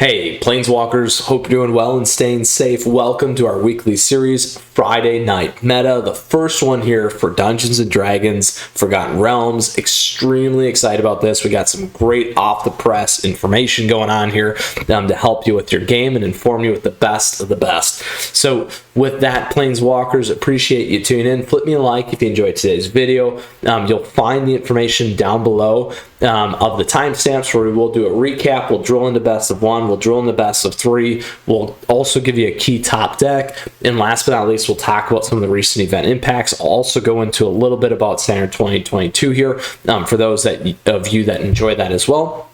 Hey, Planeswalkers, hope you're doing well and staying safe. Welcome to our weekly series, Friday Night Meta, the first one here for Dungeons & Dragons Forgotten Realms. Extremely excited about this. We got some great off-the-press information going on here to help you with your game and inform you with the best of the best. So with that, Planeswalkers, appreciate you tuning in. Flip me a like if you enjoyed today's video. You'll find the information down below of the timestamps where we will do a recap. We'll drill into best of one. We'll drill into best of three. We'll also give you a key top deck. And last but not least, we'll talk about some of the recent event impacts. I'll also go into a little bit about Standard 2022 here for those of you that enjoy that as well.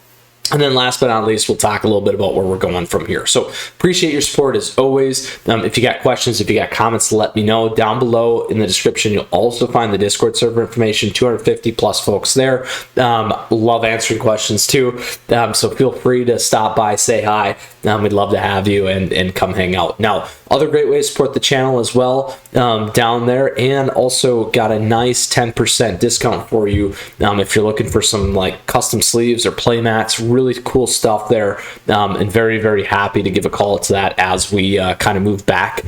And then last but not least, we'll talk a little bit about where we're going from here. So appreciate your support as always. If you got questions, if you got comments, let me know. Down below in the description, you'll also find the Discord server information, 250 plus folks there. Love answering questions too. So feel free to stop by, say hi. We'd love to have you and come hang out. Now, other great ways to support the channel as well down there, and also got a nice 10% discount for you if you're looking for some like custom sleeves or play mats. Really cool stuff there, and very, very happy to give a call to that as we kind of move back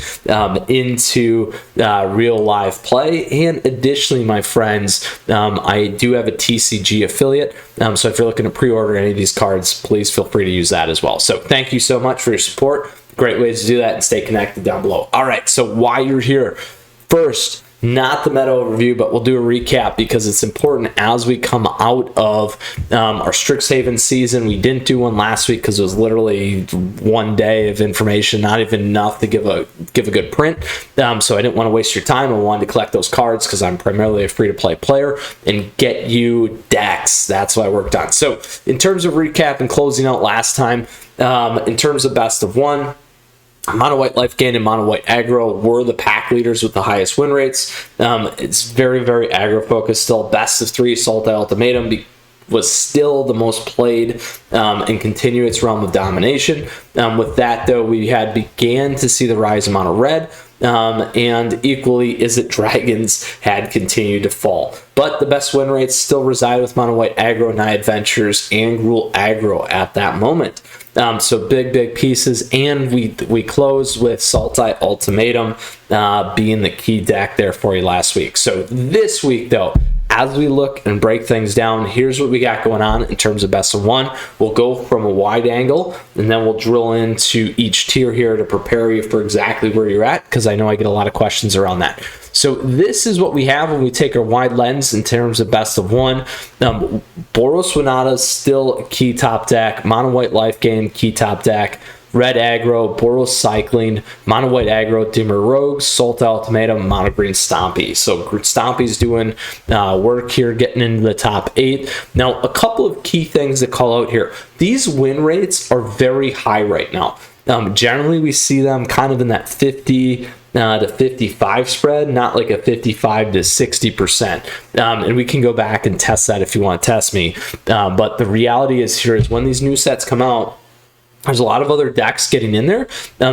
into real live play. And additionally, my friends, I do have a TCG affiliate, so if you're looking to pre-order any of these cards, please feel free to use that as well. So thank you so much for your support. Great ways to do that and stay connected down below. All right, so why you're here. First, not the meta overview, but we'll do a recap because it's important as we come out of our Strixhaven season. We didn't do one last week because it was literally one day of information, not even enough to give a good print. So I didn't want to waste your time. I wanted to collect those cards because I'm primarily a free-to-play player and get you decks. That's what I worked on. So in terms of recap and closing out last time, in terms of best of one, Mono White Life Gain and Mono White Aggro were the pack leaders with the highest win rates. It's very, very aggro focused still. Best of three, Sultai Ultimatum was still the most played and continue its realm of domination. With that, though, we began to see the rise of Mono Red, and equally Izzet Dragons had continued to fall. But the best win rates still reside with Mono White Aggro, Nigh Adventures, and Gruul Aggro at that moment. So big pieces, and we closed with Sultai Ultimatum being the key deck there for you last week. So this week, though, as we look and break things down, here's what we got going on in terms of best of one. We'll go from a wide angle, and then we'll drill into each tier here to prepare you for exactly where you're at, because I know I get a lot of questions around that. So this is what we have when we take our wide lens in terms of best of one. Boros Winata is still a key top deck. Mono White Life Gain, key top deck. Red Aggro, Boros Cycling, Mono White Aggro, Dimmer Rogues, Sultai Ultimatum, Mono Green Stompy. So Stompy's doing work here, getting into the top 8. Now, a couple of key things to call out here. These win rates are very high right now. Generally, we see them kind of in that 50 to 55 spread, not like a 55 to 60%. And we can go back and test that if you want to test me. But the reality is here is when these new sets come out, there's a lot of other decks getting in there.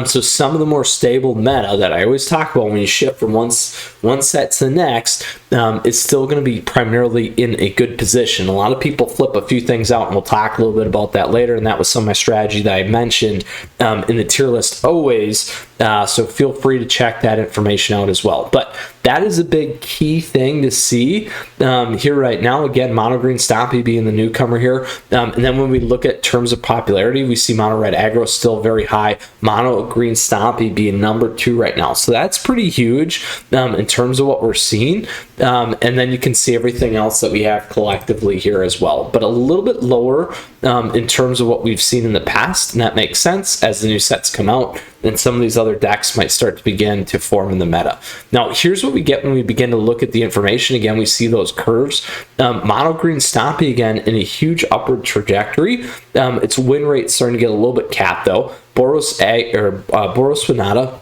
So some of the more stable meta that I always talk about when you shift from one set to the next is still going to be primarily in a good position. A lot of people flip a few things out, and we'll talk a little bit about that later. And that was some of my strategy that I mentioned in the tier list always. So feel free to check that information out as well. But that is a big key thing to see here right now. Again, Mono Green Stompy being the newcomer here. And then when we look at terms of popularity, we see Mono Red Aggro still very high. Mono Green Stompy being number 2 right now. So that's pretty huge in terms of what we're seeing. And then you can see everything else that we have collectively here as well. But a little bit lower in terms of what we've seen in the past. And that makes sense as the new sets come out. And some of these other decks might start to begin to form in the meta. Now, here's what we get when we begin to look at the information. Again, we see those curves. Mono Green Stompy, again, in a huge upward trajectory. Its win rate starting to get a little bit capped, though. Boros Winata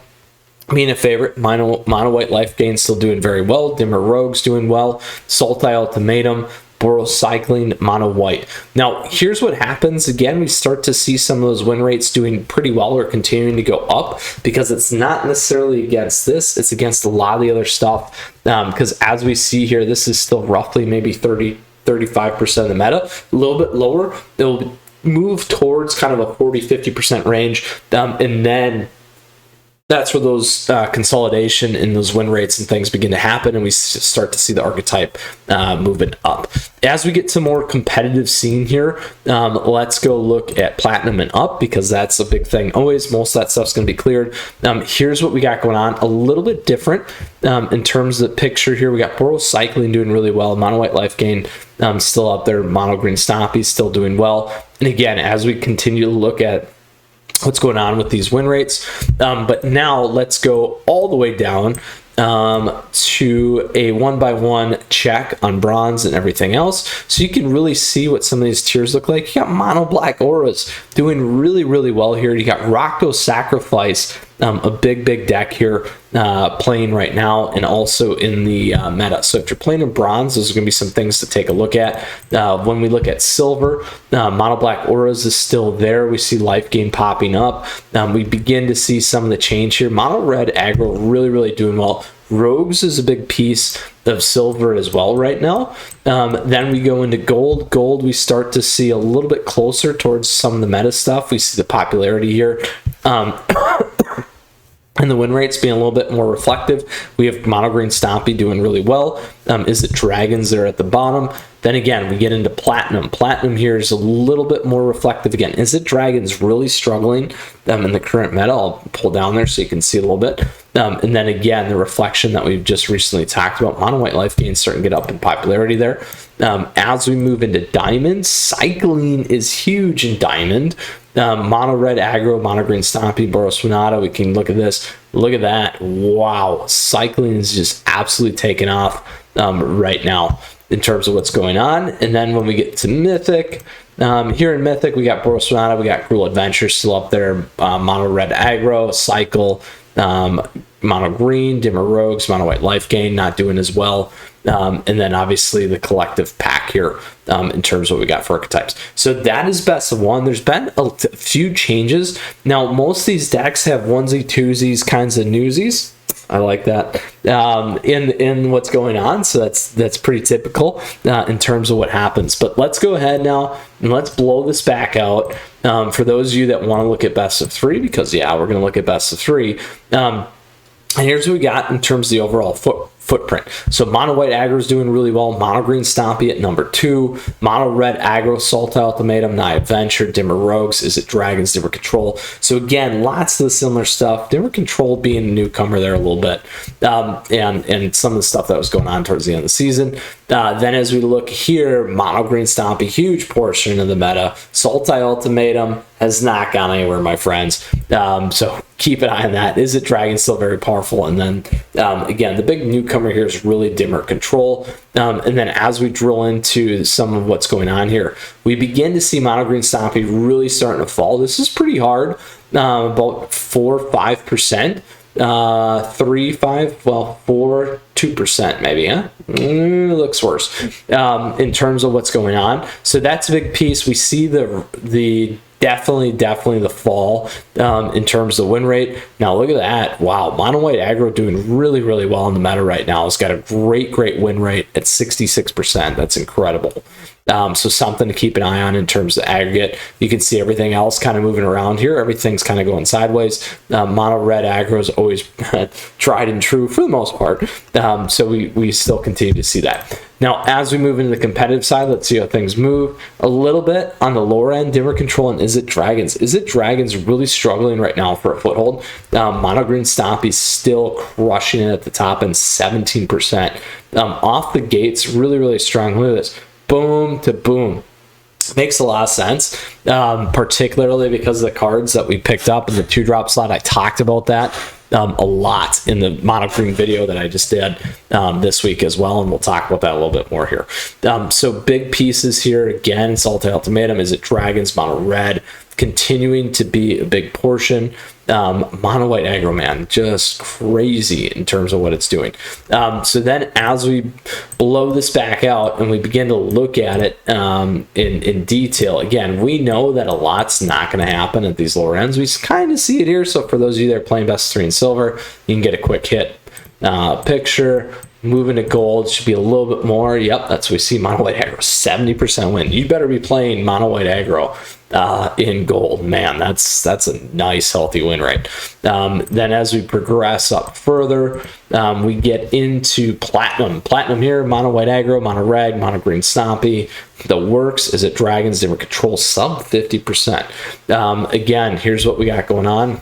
being a favorite. Mono White Life Gain still doing very well. Dimmer Rogues doing well. Sultai Ultimatum, Boros Cycling, Mono White. Now, here's what happens. Again, we start to see some of those win rates doing pretty well or continuing to go up because it's not necessarily against this. It's against a lot of the other stuff. Because as we see here, this is still roughly maybe 35% of the meta. A little bit lower. It'll move towards kind of a 40-50% range, and then that's where those consolidation and those win rates and things begin to happen, and we start to see the archetype moving up. As we get to more competitive scene here, let's go look at platinum and up, because that's a big thing always. Most of that stuff's going to be cleared. Here's what we got going on, a little bit different in terms of the picture here. We got Boros Cycling doing really well, Mono White Life Gain still up there, Mono Green Stompy still doing well. And again, as we continue to look at what's going on with these win rates, but now let's go all the way down to a 1x1 check on bronze and everything else, so you can really see what some of these tiers look like. You got mono black auras doing really well here. You got Rocco Sacrifice, a big deck here playing right now, and also in the meta. So if you're playing in bronze, those are going to be some things to take a look at. When we look at silver, mono black auras is still there. We see life gain popping up. We begin to see some of the change here. Mono red aggro really doing well. Rogues is a big piece of silver as well right now. Then we go into gold. Gold, we start to see a little bit closer towards some of the meta stuff. We see the popularity here. And the win rates being a little bit more reflective. We have Mono Green Stompy doing really well. Is it Dragons there at the bottom? Then again, we get into Platinum. Platinum here is a little bit more reflective again. Is it Dragons really struggling in the current meta? I'll pull down there so you can see a little bit. And then again, the reflection that we've just recently talked about. Mono White Life Gain starting to get up in popularity there. As we move into Diamond, Cycling is huge in Diamond. Mono red aggro, Mono Green Stompy, Boros Winata. We can look at this. Look at that. Wow. Cycling is just absolutely taking off right now in terms of what's going on. And then when we get to Mythic, here in Mythic, we got Boros Winata, we got Cruel Adventure still up there, Mono red aggro, Cycle, Mono Green, Dimmer Rogues, Mono White Life Gain not doing as well. And then obviously the collective pack here in terms of what we got for archetypes. So that is best of one. There's been a few changes. Now, most of these decks have onesie, twosies, kinds of newsies. I like that in what's going on. So that's pretty typical in terms of what happens. But let's go ahead now and let's blow this back out. For those of you that want to look at best of three, because yeah, we're going to look at best of three. And here's what we got in terms of the overall footprint. So mono white aggro is doing really well. Mono green Stompy at number 2. Mono red aggro, Salt Ultimatum, Night Adventure, Dimmer Rogues, Is It Dragons, Dimmer Control. So again, lots of the similar stuff. Dimmer Control being a newcomer there a little bit, and some of the stuff that was going on towards the end of the season. Then as we look here, mono green Stompy, huge portion of the meta. Salt Ultimatum has not gone anywhere, my friends. So keep an eye on that. Is It Dragon still very powerful? And then again, the big newcomer here is really Dimmer Control. And then as we drill into some of what's going on here, we begin to see mono green Stompy really starting to fall. This is pretty hard, about 4-5%. 2% maybe, huh? Looks worse in terms of what's going on. So that's a big piece. We see the definitely the fall in terms of win rate. Now look at that. Wow, mono white aggro doing really well in the meta right now. It's got a great win rate at 66%. That's incredible. So something to keep an eye on in terms of aggregate. You can see everything else kind of moving around here. Everything's kind of going sideways. Mono red aggro is always tried and true for the most part. So we still continue to see that. Now, as we move into the competitive side, let's see how things move a little bit on the lower end. Dimmer Control and Is It Dragons. Is It Dragons really struggling right now for a foothold? Mono green Stompy still crushing it at the top end, 17%. Off the gates, really strong. Look at this. Boom to boom. Makes a lot of sense, particularly because of the cards that we picked up in the 2-drop slot. I talked about that a lot in the mono green video that I just did this week as well, and we'll talk about that a little bit more here. So big pieces here again. Salt Ultimatum, Is It Dragons, mono red continuing to be a big portion. Mono white aggro, man, just crazy in terms of what it's doing. So then as we blow this back out and we begin to look at it in detail, again, we know that a lot's not going to happen at these lower ends. We kind of see it here. So for those of you that are playing best of 3 in silver, you can get a quick hit picture. Moving to gold should be a little bit more. Yep, that's what we see. Mono white aggro, 70% win. You better be playing mono white aggro in gold. Man, that's a nice healthy win rate. Then as we progress up further, we get into platinum. Platinum here, mono white aggro, mono red, mono green stompy. The works is at dragons, different control, sub 50%. Again, here's what we got going on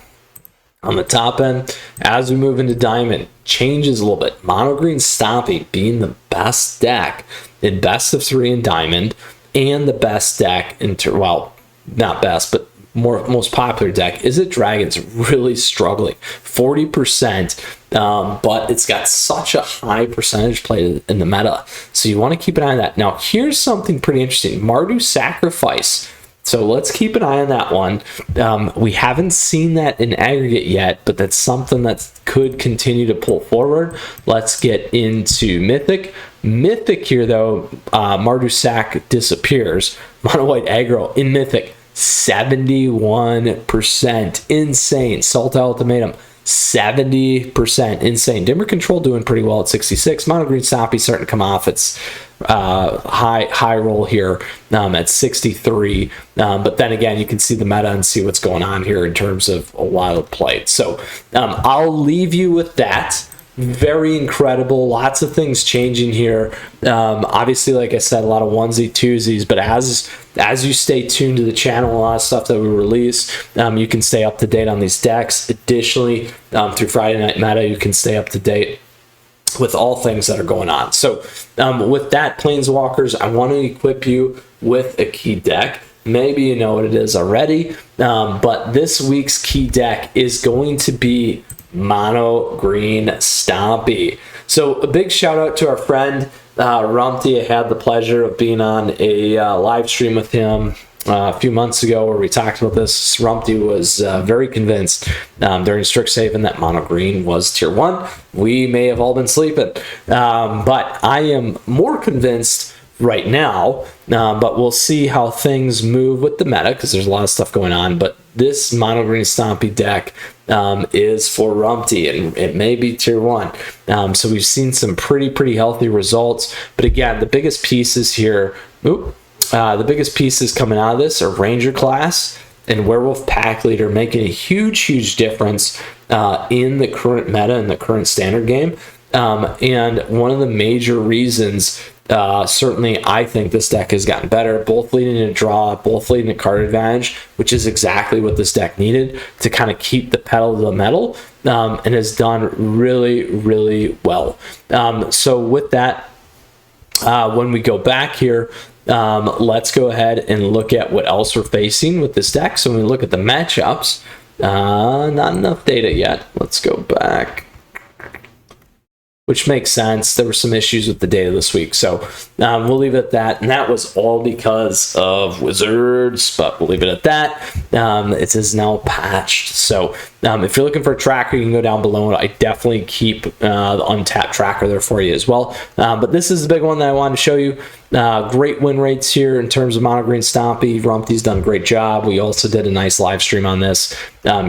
the top end. As we move into diamond, changes a little bit. Mono green stompy being the best deck in best of 3 in diamond, and the best deck in well, not best, but most popular deck is it dragons, really struggling 40%, but it's got such a high percentage play in the meta, so you want to keep an eye on that. Now here's something pretty interesting, Mardu Sacrifice. So let's keep an eye on that one. We haven't seen that in aggregate yet, but that's something that could continue to pull forward. Let's get into Mythic. Mythic here, though, Mardu Sac disappears. Mono white aggro in Mythic, 71%. Insane. Salt Ultimatum, 70%. Insane. Dimmer Control doing pretty well at 66. Mono Green Stompy starting to come off its high roll here at 63. But then again, you can see the meta and see what's going on here in terms of a wild play. So I'll leave you with that. Very incredible, lots of things changing here. Obviously, like I said, a lot of onesie twosies, but as you stay tuned to the channel, a lot of stuff that we release, you can stay up to date on these decks. Additionally, through Friday Night Meta, you can stay up to date with all things that are going on. So with that, Planeswalkers, I want to equip you with a key deck. Maybe you know what it is already, but this week's key deck is going to be Mono Green Stompy. So a big shout out to our friend Rumpty. I had the pleasure of being on a live stream with him a few months ago where we talked about this. Rumpty was very convinced during Strixhaven that Mono Green was tier 1. We may have all been sleeping, but I am more convinced right now, but we'll see how things move with the meta because there's a lot of stuff going on. But this Mono Green Stompy deck is for Rumpty, and it may be tier 1. So we've seen some pretty healthy results. But again, the biggest pieces here, the biggest pieces coming out of this are Ranger class and Werewolf Pack Leader, making a huge difference in the current meta and the current standard game. And one of the major reasons, certainly I think this deck has gotten better, both leading to draw, both leading to card advantage, which is exactly what this deck needed to kind of keep the pedal to the metal, and has done really well. So with that, when we go back here, let's go ahead and look at what else we're facing with this deck. So when we look at the matchups, not enough data yet. Let's go back, which makes sense. There were some issues with the data this week, so we'll leave it at that. And that was all because of Wizards, but we'll leave it at that. It is now patched. So if you're looking for a tracker, you can go down below. I definitely keep the untapped tracker there for you as well. But this is the big one that I wanted to show you. Great win rates here in terms of Mono Green Stompy. Rumpty's done a great job. We also did a nice live stream on this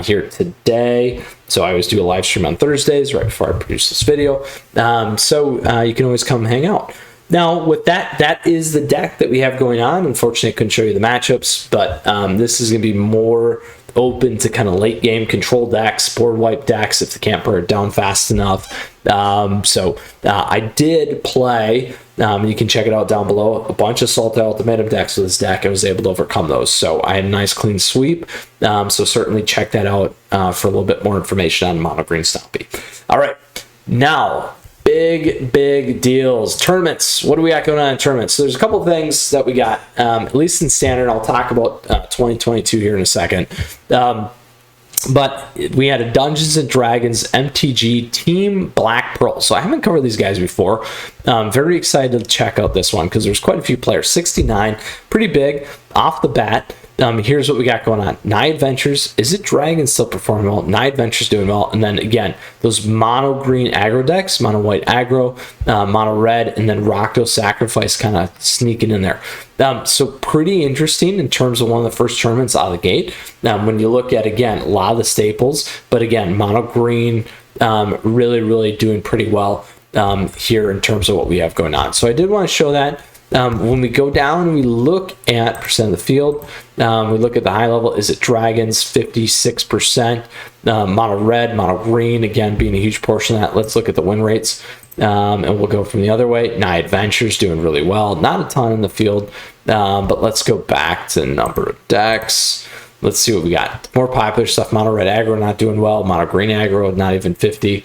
here today. So I always do a live stream on Thursdays right before I produce this video. So you can always come hang out. Now with that, that is the deck that we have going on. Unfortunately, I couldn't show you the matchups, but this is going to be more open to kind of late game control decks, board wipe decks if the can't burn it down fast enough. So I did play, and you can check it out down below, a bunch of Salt Ultimatum decks with this deck. I was able to overcome those, so I had a nice clean sweep. So certainly check that out for a little bit more information on Mono Green Stompy. All right, now big deals. Tournaments. What do we got going on in tournaments? So there's a couple of things that we got, at least in standard. I'll talk about 2022 here in a second. But we had a Dungeons and Dragons MTG Team Black Pearl. So I haven't covered these guys before. Very excited to check out this one because there's quite a few players. 69, pretty big off the bat. Here's what we got going on. Night Adventures. Is it Dragon still performing well? Night Adventures doing well. And then again, those mono green aggro decks, mono white aggro, mono red, and then Rakdos Sacrifice kind of sneaking in there. So pretty interesting in terms of one of the first tournaments out of the gate. When you look at, again, a lot of the staples, but again, mono green really doing pretty well here in terms of what we have going on. So I did want to show that. When we go down and we look at percent of the field, we look at the high level. Is it dragons? 56%. Mono red, mono green, again being a huge portion of that. Let's look at the win rates, and we'll go from the other way. Nye Adventures doing really well. Not a ton in the field, but let's go back to number of decks. Let's see what we got. More popular stuff. Mono red aggro not doing well. Mono green aggro not even 50.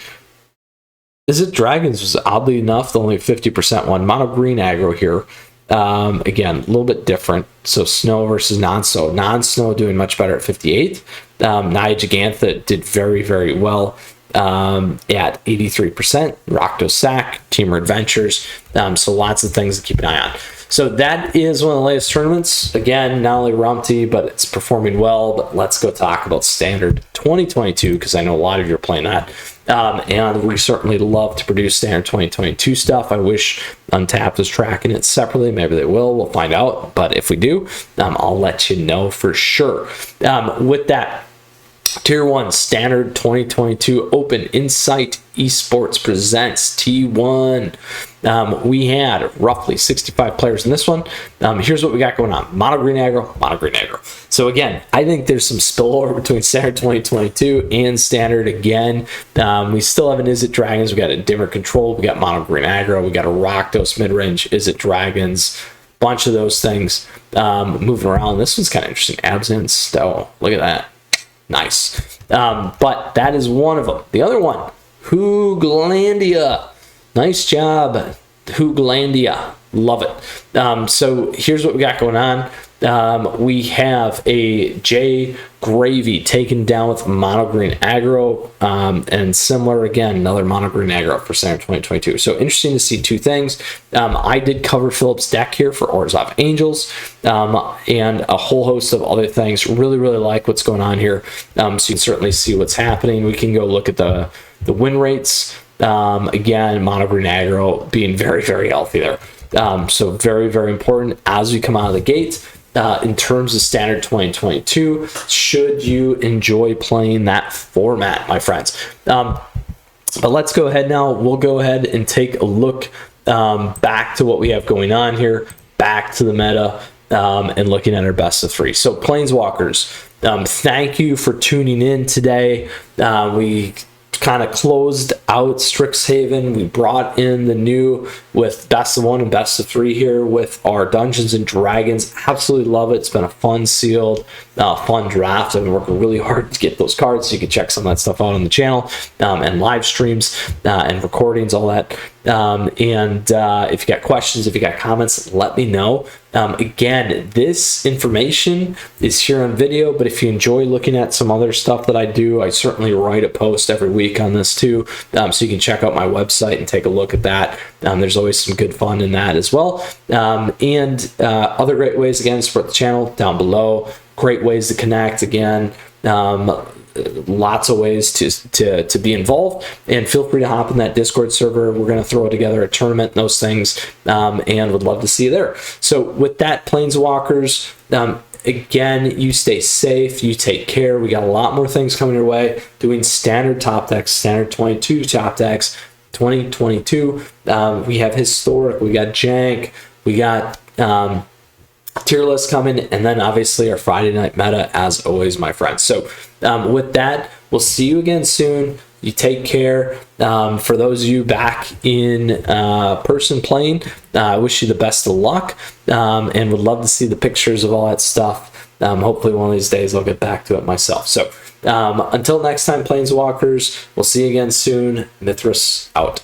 Is it dragons? Was oddly enough the only 50% one. Mono green aggro here. Again, a little bit different. So snow versus non-snow. Non-snow doing much better at 58. Nia Gigantha did very, very well at 83%. Rakdos Sack, Teamer Adventures. So lots of things to keep an eye on. So that is one of the latest tournaments. Again, not only Rumty, but it's performing well. But let's go talk about Standard 2022, because I know a lot of you are playing that. And we certainly love to produce Standard 2022 stuff. I wish Untapped was tracking it separately. Maybe they will. We'll find out. But if we do, I'll let you know for sure. With that, Tier 1 Standard 2022 Open Insight Esports presents T1. We had roughly 65 players in this one. Here's what we got going on. Mono green aggro, mono green aggro. So again, I think there's some spillover between Standard 2022 and Standard again. We still have an Is It Dragons. We got a Dimmer Control. We got mono green aggro. We got a Rakdos mid-range. Is It Dragons. Bunch of those things moving around. This one's kind of interesting. Absent Stow. Look at that. Nice. But that is one of them. The other one, Hooglandia. Nice job, Hooglandia. Love it. So here's what we got going on. We have a J Gravy taken down with mono green aggro, and similar again, another mono green aggro for Standard 2022. So interesting to see two things. I did cover Philip's deck here for Orzhov Angels, and a whole host of other things. Really like what's going on here. So you can certainly see what's happening. We can go look at the win rates. Again, mono green aggro being very healthy there. So very important as we come out of the gate. In terms of Standard 2022, should you enjoy playing that format, my friends? But let's go ahead now. We'll go ahead and take a look back to what we have going on here, back to the meta, and looking at our best of 3. So Planeswalkers, thank you for tuning in today. We kind of closed out Strixhaven. We brought in the new with best of 1 and best of 3 here with our Dungeons and Dragons. Absolutely love it. It's been a fun sealed, fun draft. I've been working really hard to get those cards, so you can check some of that stuff out on the channel, and live streams and recordings, all that. If you got questions, if you got comments, let me know. Again, this information is here on video, but if you enjoy looking at some other stuff that I do, I certainly write a post every week on this too, so you can check out my website and take a look at that. There's always some good fun in that as well. Other great ways, again, support the channel down below. Great ways to connect, again. Lots of ways to be involved, and feel free to hop in that Discord server. We're going to throw together a tournament and those things, and would love to see you there. So with that, Planeswalkers, again, you stay safe, you take care. We got a lot more things coming your way, doing standard top decks, Standard 22 top decks 2022. We have historic, we got jank, we got tier list coming, and then obviously our Friday night meta, as always, my friends. So with that, we'll see you again soon. You take care. For those of you back in person playing, I wish you the best of luck, and would love to see the pictures of all that stuff. Hopefully one of these days I'll get back to it myself. So until next time, Planeswalkers, we'll see you again soon. Mythras out.